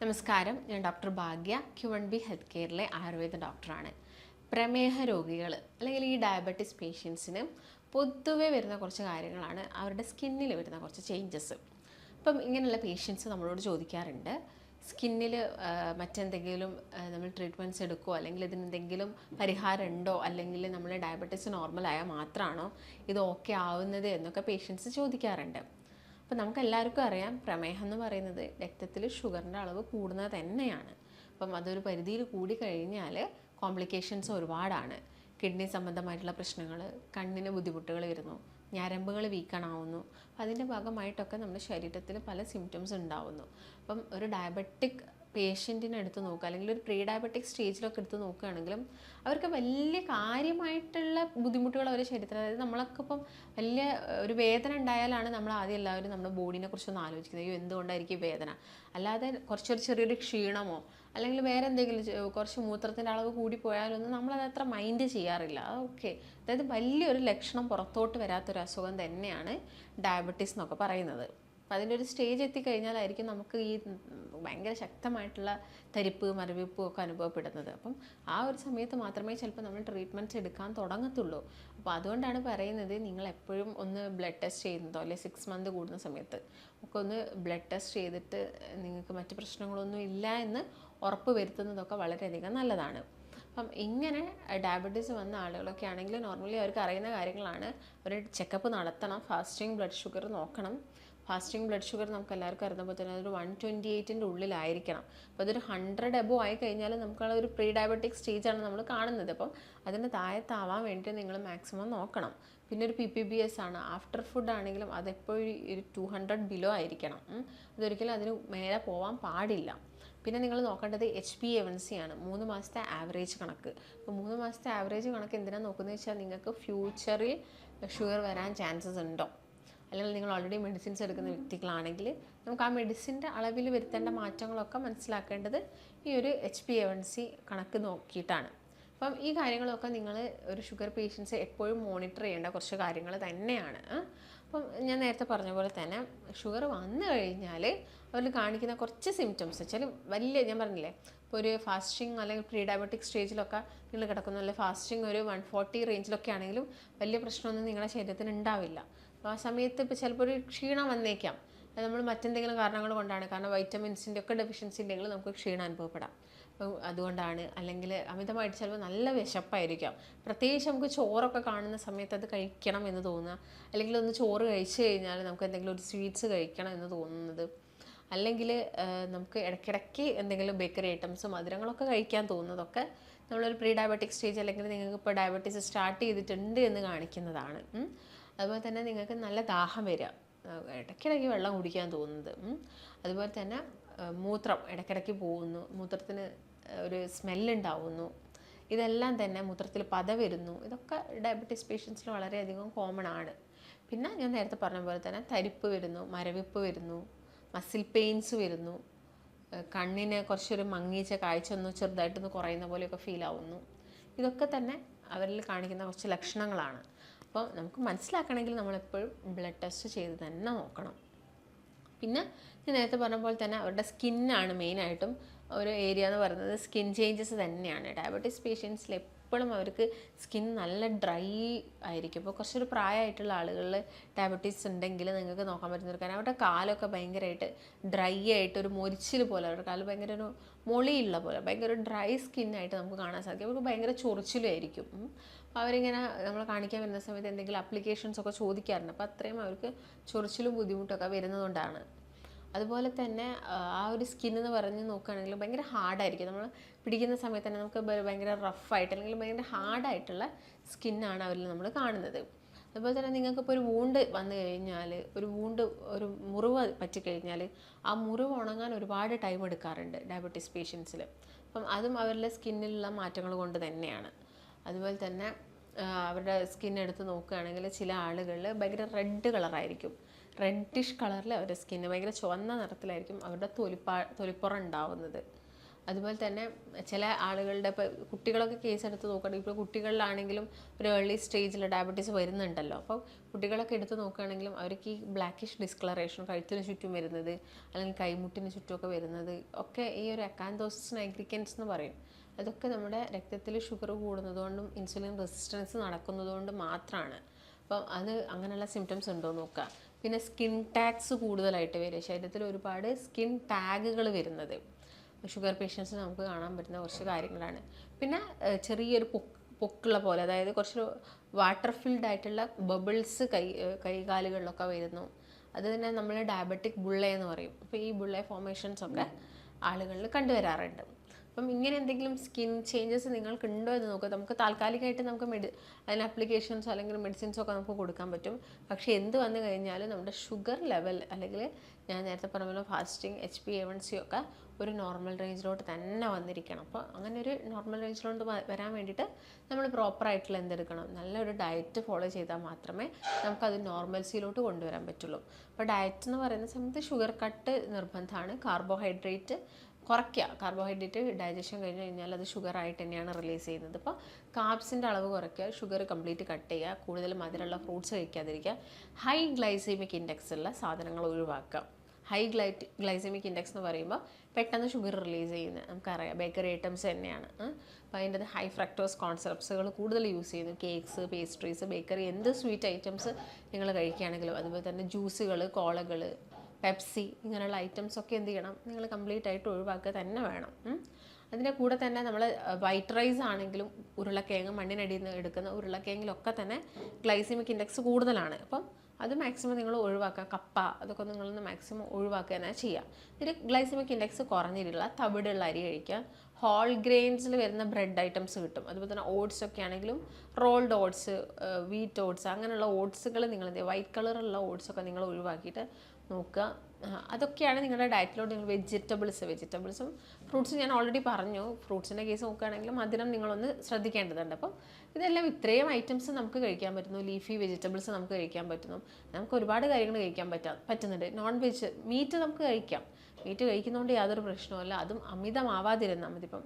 നമസ്കാരം, ഞാൻ ഡോക്ടർ ഭാഗ്യ Q1B health കെയറിലെ Ayurveda ഡോക്ടറാണ്. പ്രമേഹ രോഗികൾ അല്ലെങ്കിൽ ഈ ഡയബറ്റിസ് പേഷ്യൻസിന് പൊതുവെ വരുന്ന കുറച്ച് കാര്യങ്ങളാണ് അവരുടെ സ്കിന്നിൽ വരുന്ന കുറച്ച് ചേഞ്ചസ്. അപ്പം ഇങ്ങനെയുള്ള പേഷ്യൻസ് നമ്മളോട് ചോദിക്കാറുണ്ട്, സ്കിന്നിൽ മറ്റെന്തെങ്കിലും നമ്മൾ ട്രീറ്റ്മെൻറ്റ്സ് എടുക്കുമോ, അല്ലെങ്കിൽ ഇതിനെന്തെങ്കിലും പരിഹാരം ഉണ്ടോ, അല്ലെങ്കിൽ നമ്മൾ ഡയബറ്റിസ് നോർമലായാൽ മാത്രമാണോ ഇത് ഓക്കെ ആവുന്നത് എന്നൊക്കെ പേഷ്യൻസ് ചോദിക്കാറുണ്ട്. അപ്പോൾ നമുക്ക് എല്ലാവർക്കും അറിയാം, പ്രമേഹം എന്ന് പറയുന്നത് രക്തത്തിൽ ഷുഗറിൻ്റെ അളവ് കൂടുന്നത് തന്നെയാണ്. അപ്പം അതൊരു പരിധിയിൽ കൂടി കഴിഞ്ഞാൽ കോംപ്ലിക്കേഷൻസ് ഒരുപാടാണ്. കിഡ്നി സംബന്ധമായിട്ടുള്ള പ്രശ്നങ്ങൾ, കണ്ണിന് ബുദ്ധിമുട്ടുകൾ വരുന്നു, ഞരമ്പുകൾ വീക്കണാവുന്നു. അതിൻ്റെ ഭാഗമായിട്ടൊക്കെ നമ്മുടെ ശരീരത്തിൽ പല സിംറ്റംസ് ഉണ്ടാവുന്നു. അപ്പം ഒരു ഡയബറ്റിക് പേഷ്യൻറ്റിനെ എടുത്ത് നോക്കുക, അല്ലെങ്കിൽ ഒരു പ്രീ ഡയബറ്റിക് സ്റ്റേജിലൊക്കെ എടുത്ത് നോക്കുകയാണെങ്കിലും അവർക്ക് വലിയ കാര്യമായിട്ടുള്ള ബുദ്ധിമുട്ടുകൾ അവരുടെ ശരീരത്തിൽ, അതായത് നമ്മളൊക്കെ ഇപ്പം വലിയ ഒരു വേദന ഉണ്ടായാലാണ് നമ്മൾ ആദ്യം എല്ലാവരും നമ്മുടെ ബോഡീനെ കുറിച്ചൊന്ന് ആലോചിക്കുന്നത്, അയ്യോ എന്തുകൊണ്ടായിരിക്കും വേദന. അല്ലാതെ ചെറിയൊരു ക്ഷീണമോ അല്ലെങ്കിൽ വേറെ എന്തെങ്കിലും കുറച്ച് മൂത്രത്തിൻ്റെ അളവ് കൂടിപ്പോയാലൊന്നും നമ്മളത് അത്ര മൈൻഡ് ചെയ്യാറില്ല. ഓക്കെ, അതായത് വലിയൊരു ലക്ഷണം പുറത്തോട്ട് വരാത്തൊരു അസുഖം തന്നെയാണ് ഡയബറ്റീസ് എന്നൊക്കെ പറയുന്നത്. അപ്പം അതിൻ്റെ ഒരു സ്റ്റേജ് എത്തിക്കഴിഞ്ഞാലായിരിക്കും നമുക്ക് ഈ ഭയങ്കര ശക്തമായിട്ടുള്ള തരിപ്പ് മരവിപ്പും ഒക്കെ അനുഭവപ്പെടുന്നത്. അപ്പം ആ ഒരു സമയത്ത് മാത്രമേ ചിലപ്പോൾ നമ്മൾ ട്രീറ്റ്മെൻറ്റ്സ് എടുക്കാൻ തുടങ്ങത്തുള്ളൂ. അപ്പോൾ അതുകൊണ്ടാണ് പറയുന്നത്, നിങ്ങൾ എപ്പോഴും ഒന്ന് ബ്ലഡ് ടെസ്റ്റ് ചെയ്യുന്നതോ അല്ലെങ്കിൽ 6 മന്ത് കൂടുന്ന സമയത്ത് ഒക്കെ ഒന്ന് ബ്ലഡ് ടെസ്റ്റ് ചെയ്തിട്ട് നിങ്ങൾക്ക് മറ്റ് പ്രശ്നങ്ങളൊന്നും ഇല്ല എന്ന് ഉറപ്പ് വരുത്തുന്നതൊക്കെ വളരെയധികം നല്ലതാണ്. അപ്പം ഇങ്ങനെ ഡയബറ്റീസ് വന്ന ആളുകളൊക്കെ ആണെങ്കിൽ നോർമലി അവർക്ക് അറിയുന്ന കാര്യങ്ങളാണ്. ഒരു ചെക്കപ്പ് നടത്തണം, ഫാസ്റ്റിംഗ് ബ്ലഡ് ഷുഗർ നോക്കണം. ഫാസ്റ്റിംഗ് ബ്ലഡ് ഷുഗർ നമുക്ക് എല്ലാവർക്കും അറിയുമ്പോൾ തന്നെ അതൊരു 128 ഉള്ളിലായിരിക്കണം. അപ്പോൾ അതൊരു 100 എബോ ആയി കഴിഞ്ഞാൽ നമുക്കുള്ള ഒരു പ്രീ ഡയബറ്റിക് സ്റ്റേജാണ് നമ്മൾ കാണുന്നത്. അപ്പം അതിന് താഴത്താവാൻ വേണ്ടി നിങ്ങൾ മാക്സിമം നോക്കണം. പിന്നെ ഒരു PPBS ആണ്. ആഫ്റ്റർ ഫുഡ് ആണെങ്കിലും അതെപ്പോഴും ഒരു 200 ബിലോ ആയിരിക്കണം. അതൊരിക്കലും അതിന് മേലെ പോകാൻ പാടില്ല. പിന്നെ നിങ്ങൾ നോക്കേണ്ടത് HbA1c ആണ്, 3 മാസത്തെ ആവറേജ് കണക്ക്. അപ്പോൾ 3 മാസത്തെ ആവറേജ് കണക്ക് എന്തിനാണ് നോക്കുന്നത് വെച്ചാൽ, നിങ്ങൾക്ക് ഫ്യൂച്ചറിൽ ഷുഗർ വരാൻ ചാൻസസ് ഉണ്ടോ, അല്ലെങ്കിൽ നിങ്ങൾ ഓൾറെഡി മെഡിസിൻസ് എടുക്കുന്ന വ്യക്തികളാണെങ്കിൽ നമുക്ക് ആ മെഡിസിൻ്റെ അളവിൽ വരുത്തേണ്ട മാറ്റങ്ങളൊക്കെ മനസ്സിലാക്കേണ്ടത് ഈ ഒരു HbA1c കണക്ക് നോക്കിയിട്ടാണ്. അപ്പം ഈ കാര്യങ്ങളൊക്കെ നിങ്ങൾ ഒരു ഷുഗർ പേഷ്യൻസ് എപ്പോഴും മോണിറ്റർ ചെയ്യേണ്ട കുറച്ച് കാര്യങ്ങൾ തന്നെയാണ്. അപ്പം ഞാൻ നേരത്തെ പറഞ്ഞ പോലെ തന്നെ ഷുഗർ വന്നു കഴിഞ്ഞാൽ അവരിൽ കാണിക്കുന്ന കുറച്ച് സിംറ്റംസ് വെച്ചാൽ ഞാൻ പറഞ്ഞില്ലേ, ഇപ്പോൾ ഒരു ഫാസ്റ്റിംഗ് അല്ലെങ്കിൽ പ്രീ ഡയബറ്റിക് സ്റ്റേജിലൊക്കെ നിങ്ങൾ കിടക്കുന്ന, അല്ലെങ്കിൽ ഫാസ്റ്റിംഗ് ഒരു 140 റേഞ്ചിലൊക്കെ ആണെങ്കിലും വലിയ പ്രശ്നമൊന്നും നിങ്ങളുടെ ശരീരത്തിന് ഉണ്ടാവില്ല. അപ്പോൾ ആ സമയത്ത് ഇപ്പോൾ ചിലപ്പോൾ ഒരു ക്ഷീണം വന്നേക്കാം. അത് നമ്മൾ മറ്റെന്തെങ്കിലും കാരണങ്ങൾ കൊണ്ടാണ്, കാരണം വൈറ്റമിൻസിൻ്റെ ഒക്കെ ഡെഫിഷ്യൻസി ഉണ്ടെങ്കിൽ നമുക്ക് ക്ഷീണം അനുഭവപ്പെടാം. അതുകൊണ്ടാണ്. അല്ലെങ്കിൽ അമിതമായിട്ട് ചിലപ്പോൾ നല്ല വിശപ്പായിരിക്കാം, പ്രത്യേകിച്ച് നമുക്ക് ചോറൊക്കെ കാണുന്ന സമയത്ത് അത് കഴിക്കണം എന്ന് തോന്നുക, അല്ലെങ്കിൽ ഒന്ന് ചോറ് കഴിച്ചു കഴിഞ്ഞാൽ നമുക്ക് എന്തെങ്കിലും ഒരു സ്വീറ്റ്സ് കഴിക്കണം എന്ന് തോന്നുന്നത്, അല്ലെങ്കിൽ നമുക്ക് ഇടയ്ക്കിടയ്ക്ക് എന്തെങ്കിലും ബേക്കറി ഐറ്റംസ് മധുരങ്ങളൊക്കെ കഴിക്കാൻ തോന്നുന്നതൊക്കെ നമ്മളൊരു പ്രീ ഡയബറ്റിക് സ്റ്റേജ് അല്ലെങ്കിൽ നിങ്ങൾക്ക് ഇപ്പോൾ ഡയബറ്റീസ് സ്റ്റാർട്ട് ചെയ്തിട്ടുണ്ട് എന്ന് കാണിക്കുന്നതാണ്. അതുപോലെ തന്നെ നിങ്ങൾക്ക് നല്ല ദാഹം വരിക, ഇടയ്ക്കിടയ്ക്ക് വെള്ളം കുടിക്കാൻ തോന്നുന്നത്, അതുപോലെ തന്നെ മൂത്രം ഇടയ്ക്കിടയ്ക്ക് പോകുന്നു, മൂത്രത്തിന് ഒരു സ്മെല്ലുണ്ടാവുന്നു, ഇതെല്ലാം തന്നെ മൂത്രത്തിൽ പത വരുന്നു, ഇതൊക്കെ ഡയബറ്റീസ് പേഷ്യൻസിൽ വളരെയധികം കോമൺ ആണ്. പിന്നെ ഞാൻ നേരത്തെ പറഞ്ഞ പോലെ തന്നെ തരിപ്പ് വരുന്നു, മരവിപ്പ് വരുന്നു, മസിൽ പെയിൻസ് വരുന്നു, കണ്ണിന് കുറച്ചൊരു മങ്ങിച്ച കാഴ്ച ഒന്ന് ചെറുതായിട്ടൊന്ന് കുറയുന്ന പോലെയൊക്കെ ഫീൽ ആവുന്നു. ഇതൊക്കെ തന്നെ അവരിൽ കാണിക്കുന്ന കുറച്ച് ലക്ഷണങ്ങളാണ്. അപ്പോൾ നമുക്ക് മനസ്സിലാക്കണമെങ്കിൽ നമ്മളെപ്പോഴും ബ്ലഡ് ടെസ്റ്റ് ചെയ്ത് തന്നെ നോക്കണം. പിന്നെ ഞാൻ നേരത്തെ പറഞ്ഞ പോലെ തന്നെ അവരുടെ സ്കിന്നാണ് മെയിനായിട്ടും ഒരു ഏരിയ എന്ന് പറയുന്നത്. സ്കിൻ ചേഞ്ചസ് തന്നെയാണ് ഡയബറ്റീസ് പേഷ്യൻസിൽ എപ്പോഴും അവർക്ക് സ്കിൻ നല്ല ഡ്രൈ ആയിരിക്കും. ഇപ്പോൾ കുറച്ചൊരു പ്രായമായിട്ടുള്ള ആളുകളിൽ ഡയബറ്റീസ് ഉണ്ടെങ്കിൽ നിങ്ങൾക്ക് നോക്കാൻ പറ്റുന്ന കാരണം അവരുടെ കാലൊക്കെ ഭയങ്കരമായിട്ട് ഡ്രൈ ആയിട്ട് ഒരു മൊരിച്ചിൽ പോലെ, അവരുടെ കാല് ഭയങ്കര ഒരു മൊളിയുള്ള പോലെ ഭയങ്കര ഒരു ഡ്രൈ സ്കിന്നായിട്ട് നമുക്ക് കാണാൻ സാധിക്കും. അവർക്ക് ഭയങ്കര ചൊറിച്ചിലായിരിക്കും. അപ്പോൾ അവരിങ്ങനെ നമ്മൾ കാണിക്കാൻ വരുന്ന സമയത്ത് എന്തെങ്കിലും അപ്ലിക്കേഷൻസ് ഒക്കെ ചോദിക്കാറുണ്ട്. അപ്പോൾ അത്രയും അവർക്ക് ചൊറിച്ചിലും ബുദ്ധിമുട്ടൊക്കെ വരുന്നതുകൊണ്ടാണ്. അതുപോലെ തന്നെ ആ ഒരു സ്കിൻ എന്ന് പറഞ്ഞ് നോക്കുകയാണെങ്കിൽ ഭയങ്കര ഹാർഡായിരിക്കും. നമ്മൾ പിടിക്കുന്ന സമയത്ത് തന്നെ നമുക്ക് ഭയങ്കര റഫായിട്ട് അല്ലെങ്കിൽ ഭയങ്കര ഹാർഡായിട്ടുള്ള സ്കിന്നാണ് അവരിൽ നമ്മൾ കാണുന്നത്. അതുപോലെ തന്നെ നിങ്ങൾക്കിപ്പോൾ ഒരു വൂണ്ട് വന്നു കഴിഞ്ഞാൽ, ഒരു മുറിവ് പറ്റിക്കഴിഞ്ഞാൽ ആ മുറിവ് ഉണങ്ങാൻ ഒരുപാട് ടൈം എടുക്കാറുണ്ട് ഡയബറ്റീസ് പേഷ്യൻസിൽ. അപ്പം അതും അവരുടെ സ്കിന്നിലുള്ള മാറ്റങ്ങൾ കൊണ്ട് തന്നെയാണ്. അതുപോലെ തന്നെ അവരുടെ സ്കിൻ എടുത്ത് നോക്കുകയാണെങ്കിൽ ചില ആളുകളിൽ ഭയങ്കര റെഡ് കളറായിരിക്കും, റെഡിഷ് കളറിൽ അവരുടെ സ്കിന്ന് ഭയങ്കര ചുവന്ന നിറത്തിലായിരിക്കും അവരുടെ തൊലിപ്പുറം ഉണ്ടാവുന്നത്. അതുപോലെ തന്നെ ചില ആളുകളുടെ ഇപ്പോൾ കുട്ടികളൊക്കെ കേസ് എടുത്ത് നോക്കുകയാണെങ്കിൽ ഇപ്പോൾ കുട്ടികളിലാണെങ്കിലും ഒരു ഏർലി സ്റ്റേജിൽ ഡയബറ്റീസ് വരുന്നുണ്ടല്ലോ. അപ്പോൾ കുട്ടികളൊക്കെ എടുത്ത് നോക്കുകയാണെങ്കിലും അവർക്ക് ഈ ബ്ലാക്കിഷ് ഡിസ്കളറേഷൻ കഴുത്തിന് ചുറ്റും വരുന്നത് അല്ലെങ്കിൽ കൈമുട്ടിന് ചുറ്റുമൊക്കെ വരുന്നത് ഒക്കെ ഈ ഒരു അക്കാന്തോസിസ് നൈഗ്രിക്കൻസ് എന്ന് പറയും. അതൊക്കെ നമ്മുടെ രക്തത്തിൽ ഷുഗർ കൂടുന്നതുകൊണ്ടും ഇൻസുലിൻ റെസിസ്റ്റൻസ് നടക്കുന്നതുകൊണ്ട് മാത്രമാണ്. അപ്പം അത് അങ്ങനെയുള്ള സിംറ്റംസ് ഉണ്ടോ നോക്കുക. പിന്നെ സ്കിൻ ടാഗ്സ് കൂടുതലായിട്ട് വരും, ശരീരത്തിൽ ഒരുപാട് സ്കിൻ ടാഗുകൾ വരുന്നത് ഷുഗർ പേഷ്യൻസിന് നമുക്ക് കാണാൻ പറ്റുന്ന കുറച്ച് കാര്യങ്ങളാണ്. പിന്നെ ചെറിയൊരു പൊക്കുള്ള പോലെ, അതായത് കുറച്ച് വാട്ടർ ഫിൽഡ് ആയിട്ടുള്ള ബബിൾസ് കൈകാലുകളിലൊക്കെ വരുന്നു. അത് തന്നെ നമ്മൾ ഡയബറ്റിക് ബുള്ളേ എന്ന് പറയും. അപ്പോൾ ഈ ബുള്ളേ ഫോർമേഷൻസ് ഒക്കെ ആളുകളിൽ കണ്ടുവരാറുണ്ട്. അപ്പം ഇങ്ങനെ എന്തെങ്കിലും സ്കിൻ ചേഞ്ചസ് നിങ്ങൾക്ക് ഉണ്ടോ എന്ന് നോക്കുക. നമുക്ക് താൽക്കാലികമായിട്ട് നമുക്ക് അതിന് അപ്ലിക്കേഷൻസോ അല്ലെങ്കിൽ മെഡിസിൻസോ ഒക്കെ നമുക്ക് കൊടുക്കാൻ പറ്റും. പക്ഷേ എന്ത് വന്നു കഴിഞ്ഞാലും നമ്മുടെ ഷുഗർ ലെവൽ അല്ലെങ്കിൽ ഞാൻ നേരത്തെ പറഞ്ഞ ഫാസ്റ്റിംഗ് HbA1c ഒക്കെ ഒരു നോർമൽ റേഞ്ചിലോട്ട് തന്നെ വന്നിരിക്കണം. അപ്പോൾ അങ്ങനെ ഒരു നോർമൽ റേഞ്ചിലോട്ട് വരാൻ വേണ്ടിയിട്ട് നമ്മൾ പ്രോപ്പറായിട്ടുള്ള എന്തെടുക്കണം, നല്ലൊരു ഡയറ്റ് ഫോളോ ചെയ്താൽ മാത്രമേ നമുക്കത് നോർമൽസിയിലോട്ട് കൊണ്ടുവരാൻ പറ്റുള്ളൂ. അപ്പോൾ ഡയറ്റ് എന്ന് പറയുന്ന സമയത്ത് ഷുഗർ കട്ട് നിർബന്ധമാണ്. കാർബോഹൈഡ്രേറ്റ് കുറയ്ക്കുക. കാർബോഹൈഡ്രേറ്റ് ഡൈജഷൻ കഴിഞ്ഞ് കഴിഞ്ഞാൽ അത് ഷുഗറായിട്ട് തന്നെയാണ് റിലീസ് ചെയ്യുന്നത്. അപ്പോൾ കാർബ്സിൻ്റെ അളവ് കുറയ്ക്കുക, ഷുഗർ കംപ്ലീറ്റ് കട്ട് ചെയ്യുക, കൂടുതൽ മധുരമുള്ള ഫ്രൂട്ട്സ് കഴിക്കാതിരിക്കുക, ഹൈ ഗ്ലൈസീമിക് ഇൻഡെക്സ് ഉള്ള സാധനങ്ങൾ ഒഴിവാക്കുക. ഹൈ ഗ്ലൈസീമിക് ഇൻഡെക്സ് എന്ന് പറയുമ്പോൾ പെട്ടെന്ന് ഷുഗർ റിലീസ് ചെയ്യുന്നത് നമുക്കറിയാം, ബേക്കറി ഐറ്റംസ് തന്നെയാണ്. അപ്പോൾ അതിൻ്റെ ഹൈ ഫ്രക്ടോസ് കോൺസെപ്റ്റ്സുകൾ കൂടുതൽ യൂസ് ചെയ്യുന്നു. കേക്ക്സ്, പേസ്ട്രീസ്, ബേക്കറി, എന്ത് സ്വീറ്റ് ഐറ്റംസ് നിങ്ങൾ കഴിക്കുകയാണെങ്കിലും, അതുപോലെ തന്നെ ജ്യൂസുകൾ, കോളകൾ, പെപ്സി, ഇങ്ങനെയുള്ള ഐറ്റംസൊക്കെ എന്ത് ചെയ്യണം, നിങ്ങൾ കംപ്ലീറ്റ് ആയിട്ട് ഒഴിവാക്കുക തന്നെ വേണം. അതിൻ്റെ കൂടെ തന്നെ നമ്മൾ വൈറ്റ് റൈസ് ആണെങ്കിലും ഉരുളക്കിഴങ്ങ്, മണ്ണിനടിയിൽ നിന്ന് എടുക്കുന്ന ഉരുളക്കിഴങ്ങിലൊക്കെ തന്നെ ഗ്ലൈസിമിക് ഇൻഡെക്സ് കൂടുതലാണ്. അപ്പം അത് മാക്സിമം നിങ്ങൾ ഒഴിവാക്കുക. കപ്പ അതൊക്കെ നിങ്ങളൊന്ന് മാക്സിമം ഒഴിവാക്കുക തന്നെ ചെയ്യുക. ഇതിൽ ഗ്ലൈസിമിക് ഇൻഡെക്സ് കുറഞ്ഞിട്ടുള്ള തവിടുള്ള അരി കഴിക്കുക. ഹോൾ ഗ്രെയിൻസിൽ വരുന്ന ബ്രെഡ് ഐറ്റംസ് കിട്ടും. അതുപോലെ തന്നെ ഓട്സ് ഒക്കെ ആണെങ്കിലും റോൾഡ് ഓട്സ്, വീറ്റ് ഓട്സ്, അങ്ങനെയുള്ള ഓട്സുകൾ നിങ്ങൾ എന്ത് ചെയ്യുക, വൈറ്റ് കളറുള്ള ഓട്സൊക്കെ നിങ്ങൾ ഒഴിവാക്കിയിട്ട് നോക്കുക. അതൊക്കെയാണ് നിങ്ങളുടെ ഡയറ്റിലോട്ട്. നിങ്ങൾ വെജിറ്റബിൾസും ഫ്രൂട്ട്സും ഞാൻ ഓൾറെഡി പറഞ്ഞു. ഫ്രൂട്ട്സിൻ്റെ കേസ് നോക്കുകയാണെങ്കിൽ മധുരം നിങ്ങളൊന്ന് ശ്രദ്ധിക്കേണ്ടതുണ്ട്. അപ്പം ഇതെല്ലാം ഇത്രയും ഐറ്റംസ് നമുക്ക് കഴിക്കാൻ പറ്റുന്നു. ലീഫി വെജിറ്റബിൾസ് നമുക്ക് കഴിക്കാൻ പറ്റുന്നു. നമുക്ക് ഒരുപാട് കാര്യങ്ങൾ കഴിക്കാൻ പറ്റുന്നുണ്ട്. നോൺ വെജ് മീറ്റ് നമുക്ക് കഴിക്കാം. മീറ്റ് കഴിക്കുന്നതുകൊണ്ട് യാതൊരു പ്രശ്നവുമില്ല. അതും അമിതമാവാതിരുന്നാൽ മതി. ഇപ്പം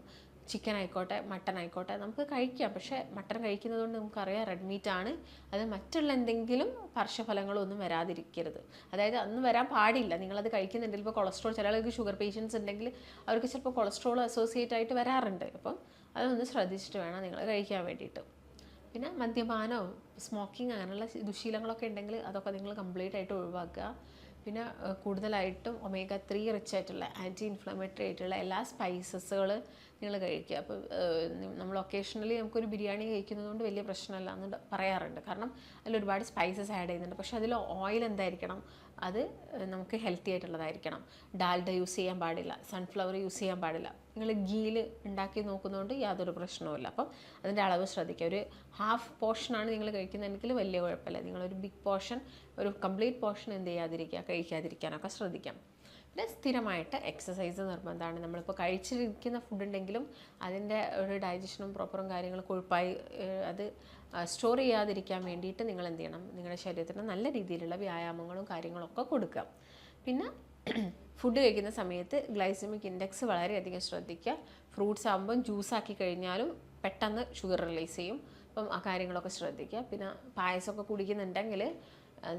ചിക്കൻ ആയിക്കോട്ടെ, മട്ടൺ ആയിക്കോട്ടെ നമുക്ക് കഴിക്കാം. പക്ഷേ മട്ടൺ കഴിക്കുന്നതുകൊണ്ട് നമുക്കറിയാം റെഡ് മീറ്റ് ആണ്. അത് മറ്റുള്ള എന്തെങ്കിലും പാർശ്വഫലങ്ങളൊന്നും വരാതിരിക്കരുത്. അതായത് അന്ന് വരാൻ പാടില്ല. നിങ്ങളത് കഴിക്കുന്നുണ്ടെങ്കിൽ ഇപ്പോൾ കൊളസ്ട്രോൾ, ചില ആൾക്ക് ഷുഗർ പേഷ്യൻസ് ഉണ്ടെങ്കിൽ അവർക്ക് ചിലപ്പോൾ കൊളസ്ട്രോൾ അസോസിയേറ്റ് ആയിട്ട് വരാറുണ്ട്. അപ്പം അതൊന്ന് ശ്രദ്ധിച്ചിട്ട് വേണം നിങ്ങൾ കഴിക്കാൻ വേണ്ടിയിട്ട്. പിന്നെ മദ്യപാനവും സ്മോക്കിംഗ് അങ്ങനെയുള്ള ദുശീലങ്ങളൊക്കെ ഉണ്ടെങ്കിൽ അതൊക്കെ നിങ്ങൾ കംപ്ലീറ്റ് ആയിട്ട് ഒഴിവാക്കുക. പിന്നെ കൂടുതലായിട്ടും omega-3 റിച്ച് ആയിട്ടുള്ള ആൻറ്റി ഇൻഫ്ലമേറ്ററി ആയിട്ടുള്ള എല്ലാ സ്പൈസസുകൾ നിങ്ങൾ കഴിക്കുക. അപ്പോൾ നമ്മൾ ഒക്കേഷണലി നമുക്കൊരു ബിരിയാണി കഴിക്കുന്നതുകൊണ്ട് വലിയ പ്രശ്നമല്ല എന്ന് പറയാറുണ്ട്. കാരണം അതിൽ ഒരുപാട് സ്പൈസസ് ആഡ് ചെയ്യുന്നുണ്ട്. പക്ഷേ അതിൽ ഓയിൽ എന്തായിരിക്കണം, അത് നമുക്ക് ഹെൽത്തി ആയിട്ടുള്ളതായിരിക്കണം. ഡാൽഡ യൂസ് ചെയ്യാൻ പാടില്ല, സൺഫ്ലവർ യൂസ് ചെയ്യാൻ പാടില്ല. നിങ്ങൾ ഗീയിൽ ഉണ്ടാക്കി നോക്കുന്നതുകൊണ്ട് യാതൊരു പ്രശ്നവുമില്ല. അപ്പം അതിൻ്റെ അളവ് ശ്രദ്ധിക്കുക. ഒരു ഹാഫ് പോർഷനാണ് നിങ്ങൾ കഴിക്കുന്നതെങ്കിൽ വലിയ കുഴപ്പമില്ല. നിങ്ങളൊരു ബിഗ് പോർഷൻ, ഒരു കംപ്ലീറ്റ് പോർഷൻ എന്ത് ചെയ്യാതിരിക്കുക, കഴിക്കാതിരിക്കാനൊക്കെ ശ്രദ്ധിക്കാം. പിന്നെ സ്ഥിരമായിട്ട് എക്സസൈസ് നിർബന്ധമാണ്. നമ്മളിപ്പോൾ കഴിച്ചിരിക്കുന്ന ഫുഡ് ഉണ്ടെങ്കിലും അതിൻ്റെ ഒരു ഡൈജഷനും പ്രോപ്പറും കാര്യങ്ങളും കൊഴുപ്പായി അത് സ്റ്റോർ ചെയ്യാതിരിക്കാൻ വേണ്ടിയിട്ട് നിങ്ങൾ എന്ത് ചെയ്യണം, നിങ്ങളുടെ ശരീരത്തിന് നല്ല രീതിയിലുള്ള വ്യായാമങ്ങളും കാര്യങ്ങളൊക്കെ കൊടുക്കുക. പിന്നെ ഫുഡ് കഴിക്കുന്ന സമയത്ത് ഗ്ലൈസമിക് ഇൻഡെക്സ് വളരെയധികം ശ്രദ്ധിക്കുക. ഫ്രൂട്ട്സ് ആകുമ്പം ജ്യൂസാക്കി കഴിഞ്ഞാലും പെട്ടെന്ന് ഷുഗർ റിലീസ് ചെയ്യും. അപ്പം ആ കാര്യങ്ങളൊക്കെ ശ്രദ്ധിക്കുക. പിന്നെ പായസമൊക്കെ കുടിക്കുന്നുണ്ടെങ്കിൽ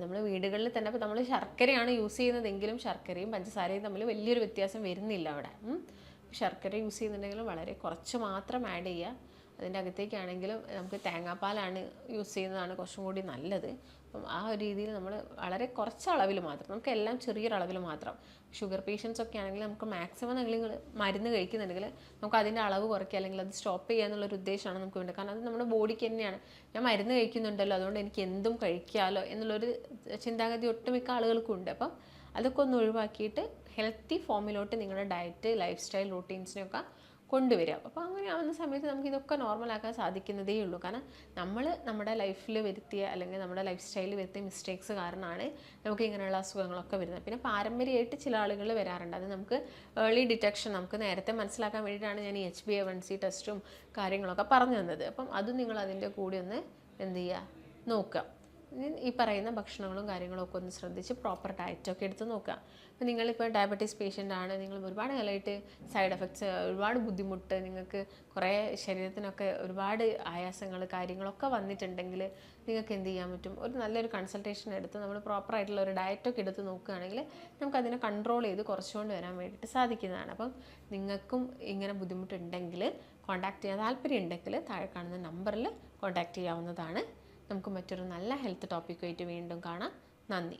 നമ്മൾ വീടുകളിൽ തന്നെ, ഇപ്പോൾ നമ്മൾ ശർക്കരയാണ് യൂസ് ചെയ്യുന്നതെങ്കിലും ശർക്കരയും പഞ്ചസാരയും തമ്മിൽ വലിയൊരു വ്യത്യാസം വരുന്നില്ല അവിടെ. ശർക്കര യൂസ് ചെയ്യുന്നുണ്ടെങ്കിലും വളരെ കുറച്ച് മാത്രം ആഡ് ചെയ്യുക. അതിൻ്റെ അകത്തേക്കാണെങ്കിലും നമുക്ക് തേങ്ങാപ്പാലാണ് യൂസ് ചെയ്യുന്നതാണ് കുറച്ചും കൂടി നല്ലത്. അപ്പം ആ ഒരു രീതിയിൽ നമ്മൾ വളരെ കുറച്ച് അളവിൽ മാത്രം, നമുക്ക് എല്ലാം ചെറിയൊരളവിൽ മാത്രം. ഷുഗർ പേഷ്യൻസ് ഒക്കെ ആണെങ്കിൽ നമുക്ക് മാക്സിമം നിങ്ങൾ മരുന്ന് കഴിക്കുന്നുണ്ടെങ്കിൽ നമുക്ക് അതിൻ്റെ അളവ് കുറയ്ക്കുക, അല്ലെങ്കിൽ അത് സ്റ്റോപ്പ് ചെയ്യുക എന്നുള്ളൊരു ഉദ്ദേശമാണ് നമുക്ക് വേണ്ടത്. കാരണം അത് നമ്മുടെ ബോഡിക്ക് തന്നെയാണ്. ഞാൻ മരുന്ന് കഴിക്കുന്നുണ്ടല്ലോ, അതുകൊണ്ട് എനിക്ക് എന്തും കഴിക്കാമല്ലോ എന്നുള്ളൊരു ചിന്താഗതി ഒട്ടുമിക്ക ആളുകൾക്കും ഉണ്ട്. അപ്പം അതൊക്കെ ഒന്ന് ഒഴിവാക്കിയിട്ട് ഹെൽത്തി ഫോമിലോട്ട് നിങ്ങളുടെ ഡയറ്റ്, ലൈഫ് സ്റ്റൈൽ, റൂട്ടീൻസിനെയൊക്കെ കൊണ്ടുവരിക. അപ്പോൾ അങ്ങനെ ആവുന്ന സമയത്ത് നമുക്ക് ഇതൊക്കെ നോർമലാക്കാൻ സാധിക്കുന്നതേ ഉള്ളൂ. കാരണം നമ്മൾ നമ്മുടെ ലൈഫിൽ വരുത്തിയ, അല്ലെങ്കിൽ നമ്മുടെ ലൈഫ് സ്റ്റൈലിൽ വരുത്തിയ മിസ്റ്റേക്സ് കാരണമാണ് നമുക്ക് ഇങ്ങനെയുള്ള അസുഖങ്ങളൊക്കെ വരുന്നത്. പിന്നെ പാരമ്പര്യമായിട്ട് ചില ആളുകൾ വരാറുണ്ട്. അത് നമുക്ക് ഏർലി ഡിറ്റക്ഷൻ, നമുക്ക് നേരത്തെ മനസ്സിലാക്കാൻ വേണ്ടിയിട്ടാണ് ഞാൻ ഈ HbA1c ടെസ്റ്റും കാര്യങ്ങളൊക്കെ പറഞ്ഞു തന്നത്. അപ്പം അതും നിങ്ങൾ അതിൻ്റെ കൂടെ ഒന്ന് എന്ത് ചെയ്യുക, നോക്കുക. ഈ പറയുന്ന ഭക്ഷണങ്ങളും കാര്യങ്ങളും ഒക്കെ ഒന്ന് ശ്രദ്ധിച്ച് പ്രോപ്പർ ഡയറ്റൊക്കെ എടുത്ത് നോക്കുക. അപ്പോൾ നിങ്ങളിപ്പോൾ ഡയബറ്റീസ് പേഷ്യൻ്റ് ആണ്, നിങ്ങൾ ഒരുപാട് കാലമായിട്ട് സൈഡ് എഫക്ട്സ്, ഒരുപാട് ബുദ്ധിമുട്ട്, നിങ്ങൾക്ക് കുറേ ശരീരത്തിനൊക്കെ ഒരുപാട് ആയാസങ്ങൾ കാര്യങ്ങളൊക്കെ വന്നിട്ടുണ്ടെങ്കിൽ നിങ്ങൾക്ക് എന്ത് ചെയ്യാൻ പറ്റും, ഒരു നല്ലൊരു കൺസൾട്ടേഷൻ എടുത്ത് നമ്മൾ പ്രോപ്പറായിട്ടുള്ള ഒരു ഡയറ്റൊക്കെ എടുത്ത് നോക്കുകയാണെങ്കിൽ നമുക്കതിനെ കൺട്രോൾ ചെയ്ത് കുറച്ചുകൊണ്ട് വരാൻ വേണ്ടിയിട്ട് സാധിക്കുന്നതാണ്. അപ്പം നിങ്ങൾക്കും ഇങ്ങനെ ബുദ്ധിമുട്ടുണ്ടെങ്കിൽ, കോൺടാക്ട് ചെയ്യാൻ താല്പര്യം ഉണ്ടെങ്കിൽ താഴെ കാണുന്ന നമ്പറിൽ കോൺടാക്ട് ചെയ്യാവുന്നതാണ്. നമുക്ക് മറ്റൊരു നല്ല ഹെൽത്ത് ടോപ്പിക്കുമായിട്ട് വീണ്ടും കാണാം. നന്ദി.